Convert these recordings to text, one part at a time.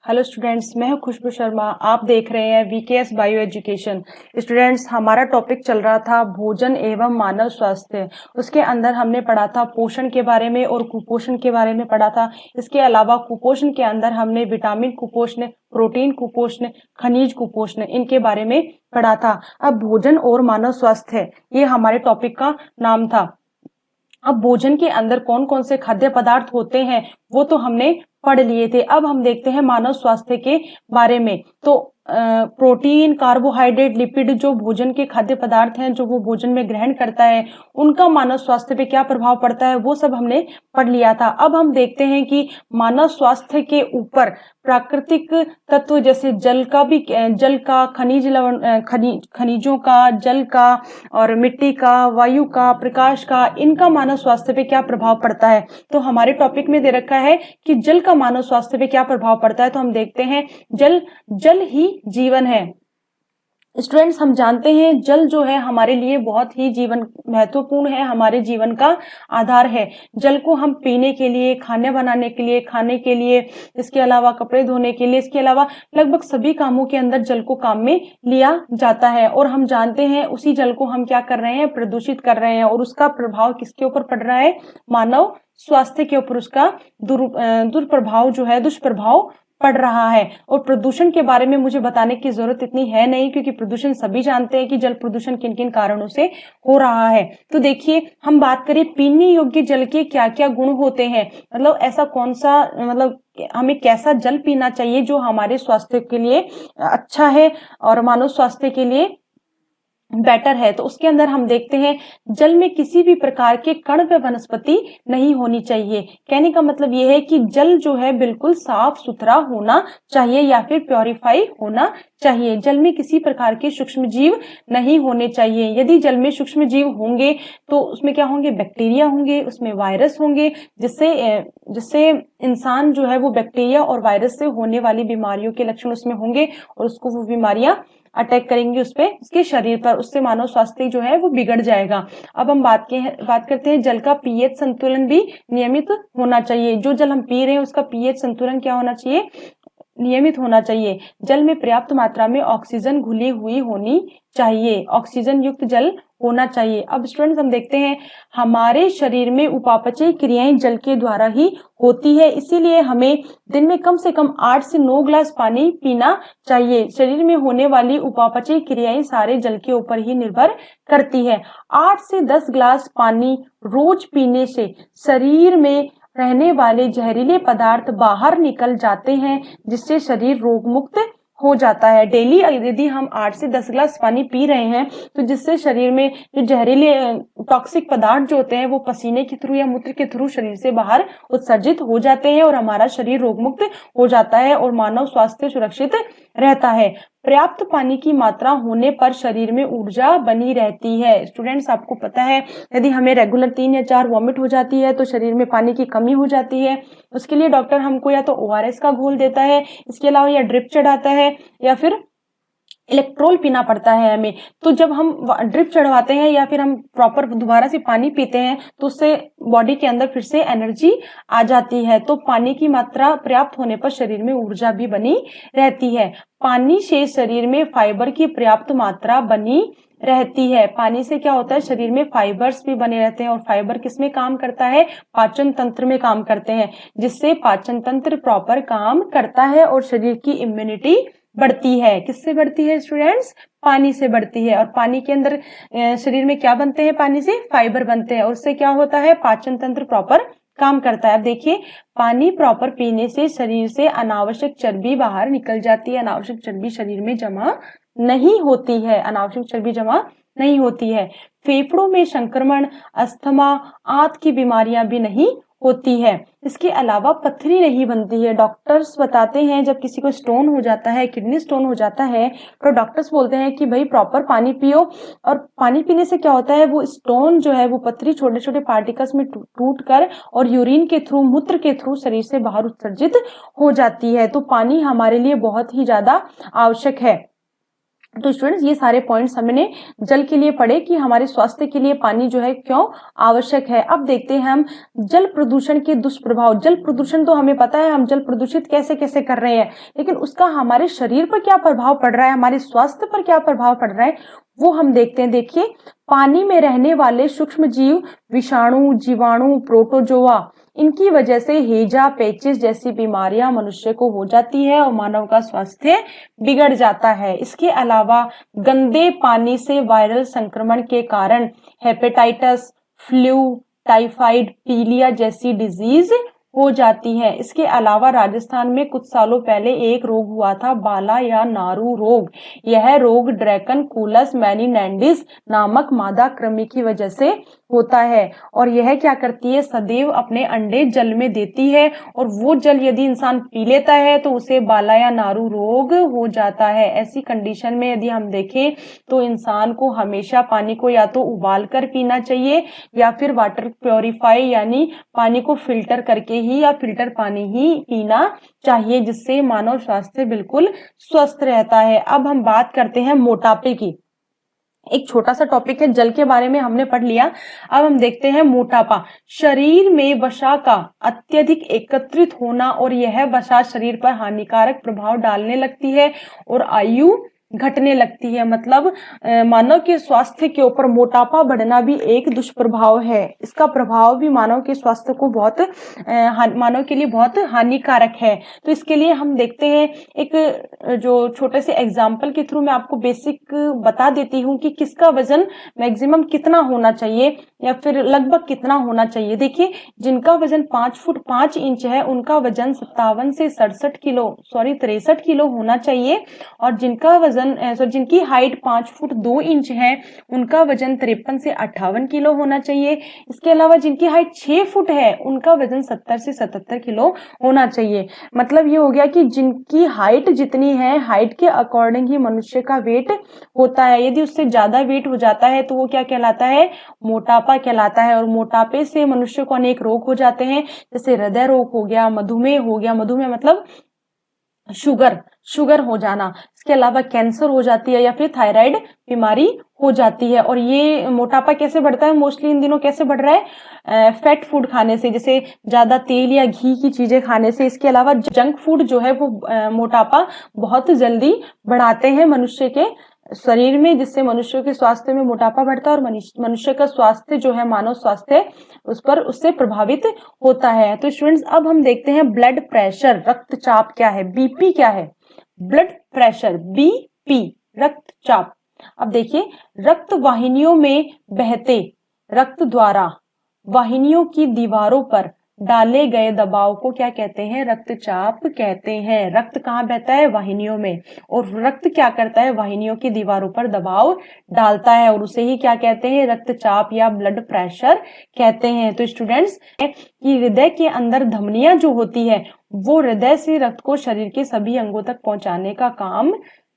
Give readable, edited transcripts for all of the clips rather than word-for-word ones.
Hello students, मैं हूं खुशबू शर्मा। आप देख रहे हैं वीकेएस बायो एजुकेशन। स्टूडेंट्स, हमारा टॉपिक चल रहा था भोजन एवं मानव स्वास्थ्य। उसके अंदर हमने पढ़ा था पोषण के बारे में और कुपोषण के बारे में पढ़ा था। इसके अलावा कुपोषण के अंदर हमने विटामिन कुपोषण, प्रोटीन कुपोषण, खनिज कुपोषण, इनके बारे में पढ़ा था। अब भोजन और मानव स्वास्थ्य, ये हमारे टॉपिक का नाम था। अब भोजन के अंदर कौन कौन से खाद्य पदार्थ होते हैं वो तो हमने पढ़ लिए थे। अब हम देखते हैं मानव स्वास्थ्य के बारे में। तो प्रोटीन, कार्बोहाइड्रेट, लिपिड, जो भोजन के खाद्य पदार्थ हैं जो वो भोजन में ग्रहण करता है, उनका मानव स्वास्थ्य पे क्या प्रभाव पड़ता है वो सब हमने पढ़ लिया था। अब हम देखते हैं कि मानव स्वास्थ्य के ऊपर प्राकृतिक तत्व जैसे जल का, खनिजों का, जल का और मिट्टी का, वायु का, प्रकाश का, इनका मानव स्वास्थ्य पे क्या प्रभाव पड़ता है। तो हमारे टॉपिक में दे रखा है कि जल का मानव स्वास्थ्य पे क्या प्रभाव पड़ता है। तो हम देखते हैं जल ही जीवन है। स्टूडेंट्स, हम जानते हैं जल जो है हमारे लिए बहुत ही जीवन महत्वपूर्ण है, हमारे जीवन का आधार है। जल को हम पीने के लिए, खाने बनाने के लिए, खाने के लिए, इसके अलावा कपड़े धोने के लिए, इसके अलावा लगभग सभी कामों के अंदर जल को काम में लिया जाता है। और हम जानते हैं उसी जल को हम क्या कर रहे हैं, प्रदूषित कर रहे हैं। और उसका प्रभाव किसके ऊपर पड़ रहा है, मानव स्वास्थ्य के ऊपर उसका दुष्प्रभाव पड़ रहा है। और प्रदूषण के बारे में मुझे बताने की जरूरत इतनी है नहीं, क्योंकि प्रदूषण सभी जानते हैं कि जल प्रदूषण किन किन कारणों से हो रहा है। तो देखिए, हम बात करें पीने योग्य जल के क्या क्या गुण होते हैं, मतलब ऐसा कौन सा, मतलब हमें कैसा जल पीना चाहिए जो हमारे स्वास्थ्य के लिए अच्छा है और मानव स्वास्थ्य के लिए बेटर है। तो उसके अंदर हम देखते हैं जल में किसी भी प्रकार के कण व वनस्पति नहीं होनी चाहिए। कहने का मतलब यह है कि जल जो है बिल्कुल साफ सुथरा होना चाहिए या फिर प्योरीफाई होना चाहिए। जल में किसी प्रकार के सूक्ष्म जीव नहीं होने चाहिए। यदि जल में सूक्ष्म जीव होंगे तो उसमें क्या होंगे, बैक्टीरिया होंगे, उसमें वायरस होंगे, जिससे इंसान जो है वो बैक्टीरिया और वायरस से होने वाली बीमारियों के लक्षण उसमें होंगे और उसको वो बीमारियां अटैक करेंगी उसके शरीर पर, उससे मानव स्वास्थ्य जो है वो बिगड़ जाएगा। अब हम बात करते हैं जल का पीएच संतुलन भी नियमित होना चाहिए। जो जल हम पी रहे हैं उसका पीएच संतुलन क्या होना चाहिए, नियमित होना चाहिए। जल में पर्याप्त मात्रा में ऑक्सीजन घुली हुई होनी चाहिए, ऑक्सीजन युक्त जल होना चाहिए। अब स्टूडेंट्स, हम देखते हैं हमारे शरीर में उपापचय क्रियाएं जल के द्वारा ही होती है, इसीलिए हमें दिन में कम से कम 8 से 9 ग्लास पानी पीना चाहिए। शरीर में होने वाली उपापचय क्रियाएं सारे जल के ऊपर ही निर्भर करती है। 8 से 10 ग्लास पानी रोज पीने से शरीर में रहने वाले जहरीले पदार्थ बाहर निकल जाते हैं, जिससे शरीर रोग मुक्त हो जाता है। डेली यदि हम 8 से 10 ग्लास पानी पी रहे हैं तो जिससे शरीर में जो जहरीले टॉक्सिक पदार्थ जो होते हैं वो पसीने के थ्रू या मूत्र के थ्रू शरीर से बाहर उत्सर्जित हो जाते हैं और हमारा शरीर रोग मुक्त हो जाता है और मानव स्वास्थ्य सुरक्षित रहता है। पर्याप्त पानी की मात्रा होने पर शरीर में ऊर्जा बनी रहती है। स्टूडेंट्स, आपको पता है यदि हमें रेगुलर 3 या 4 वॉमिट हो जाती है तो शरीर में पानी की कमी हो जाती है। उसके लिए डॉक्टर हमको या तो ओआरएस का घोल देता है, इसके अलावा या ड्रिप चढ़ाता है या फिर इलेक्ट्रोल पीना पड़ता है हमें। तो जब हम ड्रिप चढ़वाते हैं या फिर हम प्रॉपर दोबारा से पानी पीते हैं तो उससे बॉडी के अंदर फिर से एनर्जी आ जाती है। तो पानी की मात्रा पर्याप्त होने पर शरीर में ऊर्जा भी बनी रहती है। पानी से शरीर में फाइबर की पर्याप्त मात्रा बनी रहती है। पानी से क्या होता है, शरीर में फाइबर्स भी बने रहते हैं और फाइबर किसमें काम करता है, पाचन तंत्र में काम करते हैं, जिससे पाचन तंत्र प्रॉपर काम करता है और शरीर की इम्यूनिटी बढ़ती है। किससे बढ़ती है स्टूडेंट्स, पानी से बढ़ती है। और पानी के अंदर शरीर में क्या बनते हैं, पानी से फाइबर बनते हैं और उससे क्या होता है, पाचन तंत्र प्रॉपर काम करता है। अब देखिए, पानी प्रॉपर पीने से शरीर से अनावश्यक चर्बी बाहर निकल जाती है, अनावश्यक चर्बी शरीर में जमा नहीं होती है, अनावश्यक चर्बी जमा नहीं होती है। फेफड़ों में संक्रमण, अस्थमा, आंत की बीमारियां भी नहीं होती है। इसके अलावा पथरी नहीं बनती है। डॉक्टर्स बताते हैं जब किसी को स्टोन हो जाता है, किडनी स्टोन हो जाता है, तो डॉक्टर्स बोलते हैं कि भाई प्रॉपर पानी पियो। और पानी पीने से क्या होता है, वो स्टोन जो है वो पथरी छोटे छोटे पार्टिकल्स में टूट कर और यूरिन के थ्रू, मूत्र के थ्रू शरीर से बाहर उत्सर्जित हो जाती है। तो पानी हमारे लिए बहुत ही ज्यादा आवश्यक है। तो स्टूडेंट्स ये सारे पॉइंट्स हमने जल के लिए पढ़े कि हमारे स्वास्थ्य के लिए पानी जो है क्यों आवश्यक है। अब देखते हैं हम जल प्रदूषण के दुष्प्रभाव। जल प्रदूषण तो हमें पता है, हम जल प्रदूषित कैसे कैसे कर रहे हैं, लेकिन उसका हमारे शरीर पर क्या प्रभाव पड़ रहा है, हमारे स्वास्थ्य पर क्या प्रभाव पड़ रहा है, वो हम देखते हैं। देखिए, पानी में रहने वाले सूक्ष्म जीव, विषाणु, जीवाणु, प्रोटोजोआ, इनकी वजह से हेजा, पेचिस जैसी बीमारियां मनुष्य को हो जाती है और मानव का स्वास्थ्य बिगड़ जाता है। इसके अलावा गंदे पानी से वायरल संक्रमण के कारण हेपेटाइटिस, फ्लू, टाइफाइड, पीलिया जैसी डिजीज हो जाती है। इसके अलावा राजस्थान में कुछ सालों पहले एक रोग हुआ था, बाला या नारू रोग। यह रोग ड्रैकनकुलस मैनिनैंडिस नामक मादा कृमि की वजह से होता है और यह क्या करती है, सदैव अपने अंडे जल में देती है और वो जल यदि इंसान पी लेता है तो उसे बाला या नारू रोग हो जाता है। ऐसी कंडीशन में यदि हम देखें तो इंसान को हमेशा पानी को या तो उबाल कर पीना चाहिए या फिर वाटर प्योरीफाई यानी पानी को फिल्टर करके ही या फिल्टर पानी ही पीना चाहिए, जिससे मानव स्वास्थ्य बिल्कुल स्वस्थ रहता है। अब हम बात करते हैं मोटापे की। एक छोटा सा टॉपिक है, जल के बारे में हमने पढ़ लिया। अब हम देखते हैं मोटापा। शरीर में वसा का अत्यधिक एकत्रित होना और यह वसा शरीर पर हानिकारक प्रभाव डालने लगती है और आयु घटने लगती है। मतलब मानव के स्वास्थ्य के ऊपर मोटापा बढ़ना भी एक दुष्प्रभाव है। इसका प्रभाव भी मानव के स्वास्थ्य को बहुत मानव के लिए बहुत हानिकारक है। तो इसके लिए हम देखते हैं, एक जो छोटे से एग्जाम्पल के थ्रू मैं आपको बेसिक बता देती हूँ कि किसका वजन मैक्सिमम कितना होना चाहिए या फिर लगभग कितना होना चाहिए। देखिए, जिनका वजन 5 फुट 5 इंच है उनका वजन 57 से 63 किलो होना चाहिए और जिनका वजन जिनकी हाइट 5 फुट 2 इंच है उनका वजन 53 से 58 किलो होना चाहिए। इसके अलावा जिनकी हाइट 6 फुट है उनका वजन 70 से 77 किलो होना चाहिए। मतलब ये हो गया कि जिनकी हाइट जितनी है, हाइट के अकॉर्डिंग ही मनुष्य का वेट होता है। यदि उससे ज्यादा वेट हो जाता है तो वो क्या कहलाता है, मोटापा कहलाता है। और मोटापे से मनुष्य को अनेक रोग हो जाते हैं, जैसे हृदय रोग हो गया, मधुमेह हो गया, मधुमेह मतलब शुगर हो जाना। इसके अलावा कैंसर हो जाती है या फिर थायराइड बीमारी हो जाती है। और ये मोटापा कैसे बढ़ता है, मोस्टली इन दिनों कैसे बढ़ रहा है, फैट फूड खाने से, जैसे ज्यादा तेल या घी की चीजें खाने से। इसके अलावा जंक फूड जो है वो मोटापा बहुत जल्दी बढ़ाते हैं मनुष्य के शरीर में, जिससे मनुष्य के स्वास्थ्य में मोटापा बढ़ता है और मनुष्य का स्वास्थ्य जो है, मानव स्वास्थ्य, उससे प्रभावित होता है। तो स्टूडेंट्स, अब हम देखते हैं ब्लड प्रेशर, रक्तचाप क्या है, बीपी क्या है। ब्लड प्रेशर, बीपी, रक्तचाप। अब देखिए, रक्त वाहिनियों में बहते रक्त द्वारा वाहिनियों की दीवारों पर डाले गए दबाव को क्या कहते हैं, रक्तचाप कहते हैं। रक्त कहाँ बहता है, वाहिनियों में, और रक्त क्या करता है, वाहिनियों की दीवारों पर दबाव डालता है और उसे ही क्या कहते हैं, रक्तचाप या ब्लड प्रेशर कहते हैं। तो स्टूडेंट्स, कि हृदय के अंदर धमनियां जो होती है वो हृदय से रक्त को शरीर के सभी अंगों तक पहुंचाने का काम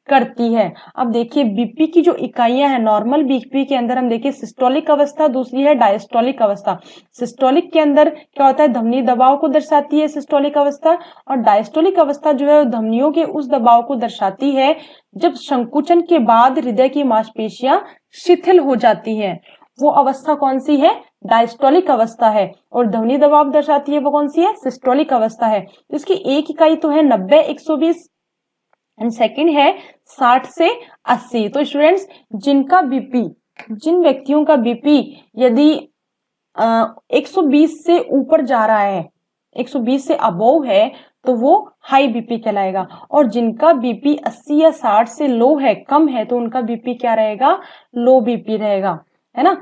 करती है। अब देखिए, बीपी की जो इकाइयां हैं, नॉर्मल बीपी के अंदर हम देखिए सिस्टोलिक अवस्था, दूसरी है डायस्टोलिक अवस्था। सिस्टोलिक के अंदर क्या होता है, धमनी दबाव को दर्शाती है सिस्टोलिक अवस्था, और डायस्टोलिक अवस्था जो है धमनियों के उस दबाव को दर्शाती है जब संकुचन के बाद हृदय की मांसपेशियां शिथिल हो जाती है। वो अवस्था कौन सी है, डायस्टोलिक अवस्था है। और ध्वनि दबाव दर्शाती है वो कौन सी है, सिस्टोलिक अवस्था है। इसकी एक इकाई तो है 90, 120 एंड सेकंड है 60 से 80। तो स्टूडेंट्स, जिन व्यक्तियों का बीपी यदि 120 से ऊपर जा रहा है, 120 से अबोव है, तो वो हाई बीपी कहलाएगा। और जिनका बीपी 80 या 60 से लो है, कम है, तो उनका बीपी क्या रहेगा, लो बीपी रहेगा, है ना।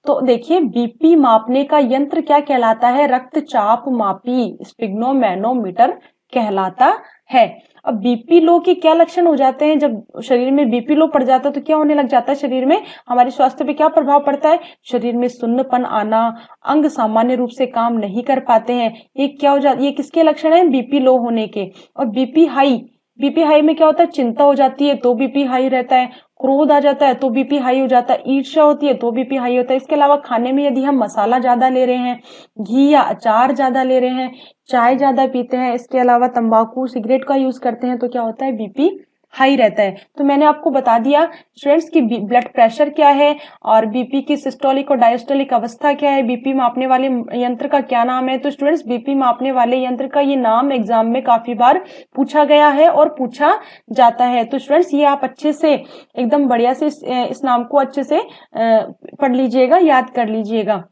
तो देखिए, बीपी मापने का यंत्र क्या कहलाता है, रक्तचाप मापी, स्पिग्नोमेनोमीटर कहलाता है। अब बीपी लो के क्या लक्षण हो जाते हैं, जब शरीर में बीपी लो पड़ जाता है तो क्या होने लग जाता है, शरीर में हमारे स्वास्थ्य पे क्या प्रभाव पड़ता है, शरीर में सुन्नपन आना, अंग सामान्य रूप से काम नहीं कर पाते हैं। ये क्या हो जाता, ये किसके लक्षण है, बीपी लो होने के। और बीपी हाई में क्या होता है, चिंता हो जाती है तो बीपी हाई रहता है, क्रोध आ जाता है तो बीपी हाई हो जाता है, ईर्ष्या होती है तो बीपी हाई होता है। इसके अलावा खाने में यदि हम मसाला ज्यादा ले रहे हैं, घी या अचार ज्यादा ले रहे हैं, चाय ज्यादा पीते हैं, इसके अलावा तंबाकू सिगरेट का यूज करते हैं, तो क्या होता है, बीपी हाई रहता है। तो मैंने आपको बता दिया स्टूडेंट्स की ब्लड प्रेशर क्या है और बीपी की सिस्टोलिक और डायस्टोलिक अवस्था क्या है, बीपी मापने वाले यंत्र का क्या नाम है। तो स्टूडेंट्स बीपी मापने वाले यंत्र का ये नाम एग्जाम में काफी बार पूछा गया है और पूछा जाता है। तो स्टूडेंट्स ये आप अच्छे से एकदम बढ़िया से इस नाम को अच्छे से पढ़ लीजिएगा, याद कर लीजिएगा।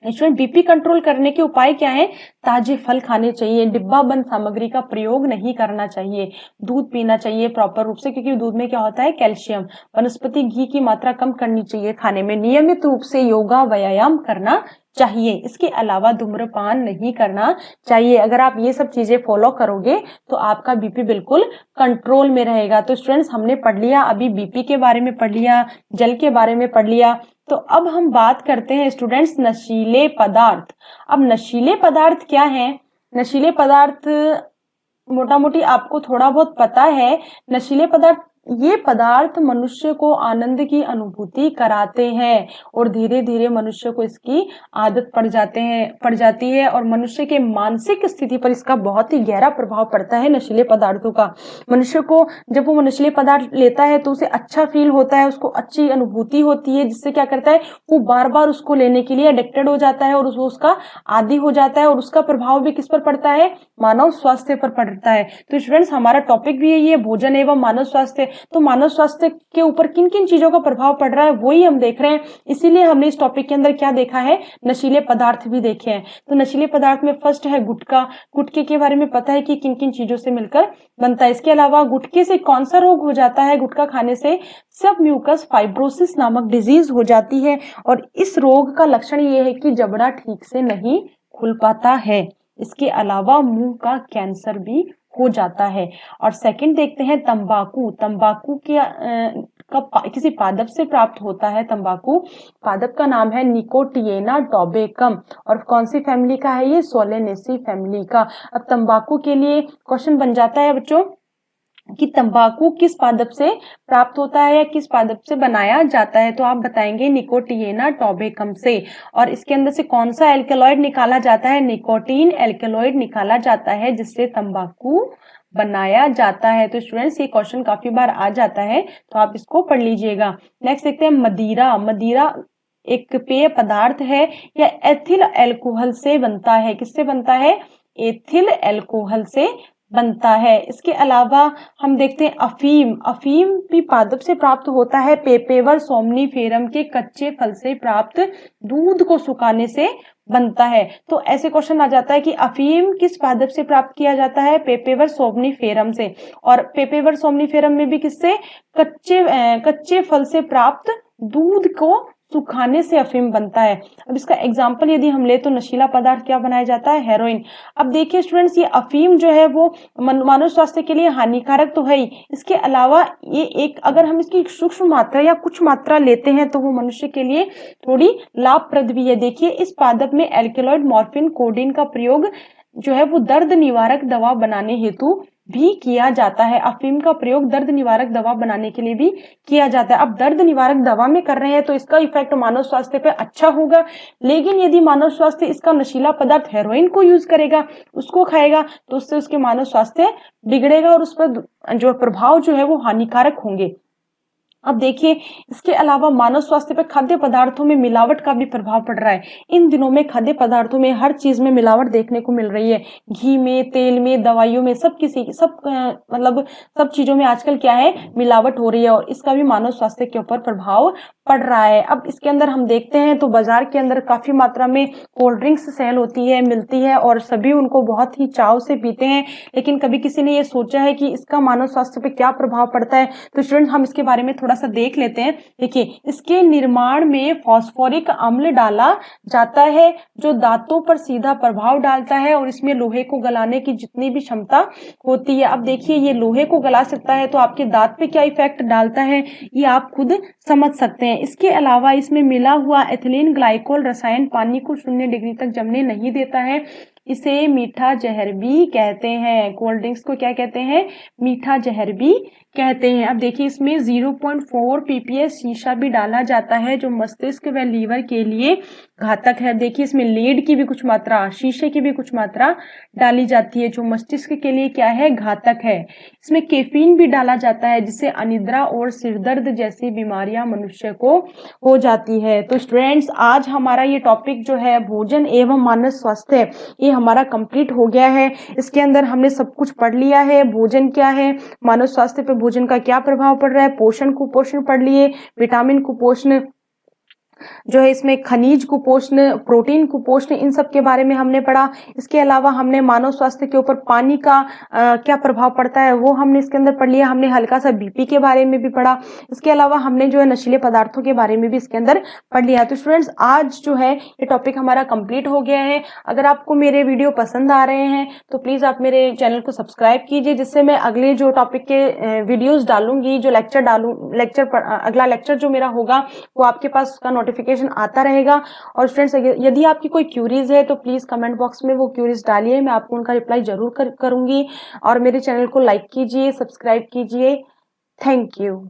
स्टूडेंट बीपी कंट्रोल करने के उपाय क्या है? ताजे फल खाने चाहिए, डिब्बा बंद सामग्री का प्रयोग नहीं करना चाहिए, दूध पीना चाहिए प्रॉपर रूप से क्योंकि दूध में क्या होता है? कैल्शियम। वनस्पति घी की मात्रा कम करनी चाहिए खाने में, नियमित रूप से योगा व्यायाम करना चाहिए। इसके अलावा धूम्रपान नहीं करना चाहिए। अगर आप ये सब चीजें फॉलो करोगे तो आपका बीपी बिल्कुल कंट्रोल में रहेगा। तो स्टूडेंट्स हमने पढ़ लिया, अभी बीपी के बारे में पढ़ लिया, जल के बारे में पढ़ लिया। तो अब हम बात करते हैं स्टूडेंट्स नशीले पदार्थ। अब नशीले पदार्थ क्या है? नशीले पदार्थ मोटा मोटी आपको थोड़ा बहुत पता है। नशीले पदार्थ ये पदार्थ मनुष्य को आनंद की अनुभूति कराते हैं और धीरे धीरे मनुष्य को इसकी आदत पड़ जाती है और मनुष्य के मानसिक स्थिति पर इसका बहुत ही गहरा प्रभाव पड़ता है नशीले पदार्थों का। मनुष्य को जब वो नशीले पदार्थ लेता है तो उसे अच्छा फील होता है, उसको अच्छी अनुभूति होती है, जिससे क्या करता है वो बार बार उसको लेने के लिए एडिक्टेड हो जाता है और उसका आदी हो जाता है और उसका प्रभाव भी किस पर पड़ता है? मानव स्वास्थ्य पर पड़ता है। तो स्टूडेंट्स हमारा टॉपिक भी यही है, भोजन एवं मानव स्वास्थ्य। तो मानव स्वास्थ्य के ऊपर किन किन चीजों का प्रभाव पड़ रहा है वही हम देख रहे हैं। इसीलिए हमने इस टॉपिक के अंदर क्या देखा है? नशीले पदार्थ भी देखे हैं। तो नशीले पदार्थ में फर्स्ट है गुटखा। गुटखे के बारे में पता है कि किन किन चीजों से मिलकर बनता है। इसके अलावा गुटखे से कौन सा रोग हो जाता है? गुटखा खाने से सबम्यूकस फाइब्रोसिस नामक डिजीज हो जाती है और इस रोग का लक्षण ये है कि जबड़ा ठीक से नहीं खुल पाता है। इसके अलावा मुंह का कैंसर भी हो जाता है। और सेकंड देखते हैं तंबाकू। तंबाकू के किसी पादप से प्राप्त होता है तंबाकू। पादप का नाम है निकोटिएना टोबेकम और कौन सी फैमिली का है ये? सोलेनेसी फैमिली का। अब तंबाकू के लिए क्वेश्चन बन जाता है बच्चों कि तंबाकू किस पादप से प्राप्त होता है या किस पादप से बनाया जाता है? तो आप बताएंगे निकोटिएना टोबेकम से। और इसके अंदर से कौन सा एल्केलॉइड निकाला जाता है? निकोटीन एल्केलॉइड निकाला जाता है जिससे तंबाकू बनाया जाता है। तो स्टूडेंट्स ये क्वेश्चन काफी बार आ जाता है तो आप इसको पढ़ लीजिएगा। नेक्स्ट देखते हैं मदिरा। मदिरा एक पेय पदार्थ है या एथिल अल्कोहल से बनता है। किससे बनता है? एथिल अल्कोहल से बनता है। इसके अलावा हम देखते हैं अफीम। अफीम भी पादप से प्राप्त होता है। पेपेवर सोमनीफेरम के कच्चे फल से प्राप्त दूध को सुखाने से बनता है। तो ऐसे क्वेश्चन आ जाता है कि अफीम किस पादप से प्राप्त किया जाता है? पेपेवर सोमनीफेरम से। और पेपेवर सोमनीफेरम में भी किससे? कच्चे फल से प्राप्त दूध को सुखाने से अफीम बनता है। अब इसका एग्जाम्पल यदि हम ले तो नशीला पदार्थ क्या बनाया जाता है? हेरोइन। अब देखिए स्टूडेंट्स ये अफीम जो है वो मानव स्वास्थ्य के लिए हानिकारक तो है ही, इसके अलावा ये एक अगर हम इसकी सूक्ष्म मात्रा या कुछ मात्रा लेते हैं तो वो मनुष्य के लिए थोड़ी लाभप्रद भी है। देखिए इस पादप में एल्केलॉइड मॉर्फिन कोडीन का प्रयोग जो है वो दर्द निवारक दवा बनाने हेतु भी किया जाता है। अफीम का प्रयोग दर्द निवारक दवा बनाने के लिए भी किया जाता है। अब दर्द निवारक दवा में कर रहे हैं तो इसका इफेक्ट मानव स्वास्थ्य पे अच्छा होगा, लेकिन यदि मानव स्वास्थ्य इसका नशीला पदार्थ हेरोइन को यूज करेगा, उसको खाएगा, तो उससे उसके मानव स्वास्थ्य बिगड़ेगा और उस पर जो प्रभाव जो है वो हानिकारक होंगे। अब देखिए इसके अलावा मानव स्वास्थ्य पर खाद्य पदार्थों में मिलावट का भी प्रभाव पड़ रहा है। इन दिनों में खाद्य पदार्थों में हर चीज में मिलावट देखने को मिल रही है। घी में, तेल में, दवाइयों में, सब चीजों में आजकल क्या है? मिलावट हो रही है और इसका भी मानव स्वास्थ्य के ऊपर प्रभाव पड़ रहा है। अब इसके अंदर हम देखते हैं तो बाजार के अंदर काफी मात्रा में कोल्ड ड्रिंक्स सेल होती है, मिलती है और सभी उनको बहुत ही चाव से पीते हैं, लेकिन कभी किसी ने ये सोचा है कि इसका मानव स्वास्थ्य पे क्या प्रभाव पड़ता है? तो स्टूडेंट हम इसके बारे में थोड़ा सा देख लेते हैं। देखिए इसके निर्माण में फास्फोरिक अम्ल डाला जाता है जो दांतों पर सीधा प्रभाव डालता है और इसमें लोहे को गलाने की जितनी भी क्षमता होती है। अब देखिए ये लोहे को गला सकता है तो आपके दांत पे क्या इफेक्ट डालता है ये आप खुद समझ सकते हैं। इसके अलावा इसमें मिला हुआ एथिलीन ग्लाइकोल रसायन पानी को 0 डिग्री तक जमने नहीं देता है। इसे मीठा जहर भी कहते हैं। कोल्ड ड्रिंक्स को क्या कहते हैं? मीठा जहर भी कहते हैं। अब देखिए इसमें 0.4 ppm शीशा भी डाला जाता है जो मस्तिष्क व लीवर के लिए घातक है। देखिए इसमें लीड की भी कुछ मात्रा, शीशे की भी कुछ मात्रा डाली जाती है जो मस्तिष्क के लिए क्या है? घातक है। इसमें कैफीन भी डाला जाता है जिससे अनिद्रा और सिरदर्द जैसी बीमारियां मनुष्य को हो जाती है। तो स्टूडेंट्स आज हमारा ये टॉपिक जो है भोजन एवं मानव स्वास्थ्य, ये हमारा कंप्लीट हो गया है। इसके अंदर हमने सब कुछ पढ़ लिया है। भोजन क्या है, मानव स्वास्थ्य पे भोजन का क्या प्रभाव पड़ रहा है, पोषण कुपोषण पढ़ लिए, विटामिन कुपोषण जो है, इसमें खनिज कुपोषण, प्रोटीन कुपोषण, इन सब के बारे में हमने पढ़ा। इसके अलावा हमने मानव स्वास्थ्य के ऊपर पानी का क्या प्रभाव पड़ता है वो हमने इसके अंदर पढ़ लिया। हमने हल्का सा बीपी के बारे में भी पढ़ा। इसके अलावा हमने जो है नशीले पदार्थों के बारे में भी इसके अंदर पढ़ लिया। तो स्टूडेंट्स आज जो है ये टॉपिक हमारा कंप्लीट हो गया है। अगर आपको मेरे वीडियो पसंद आ रहे हैं तो प्लीज आप मेरे चैनल को सब्सक्राइब कीजिए, जिससे मैं अगले जो टॉपिक के वीडियोस डालूंगी, जो अगला लेक्चर जो मेरा होगा वो आपके पास उसका नोटिफिकेशन आता रहेगा। और फ्रेंड्स यदि आपकी कोई क्यूरीज है तो प्लीज कमेंट बॉक्स में वो क्यूरीज डालिए, मैं आपको उनका रिप्लाई जरूर करूंगी। और मेरे चैनल को लाइक कीजिए, सब्सक्राइब कीजिए। Thank you.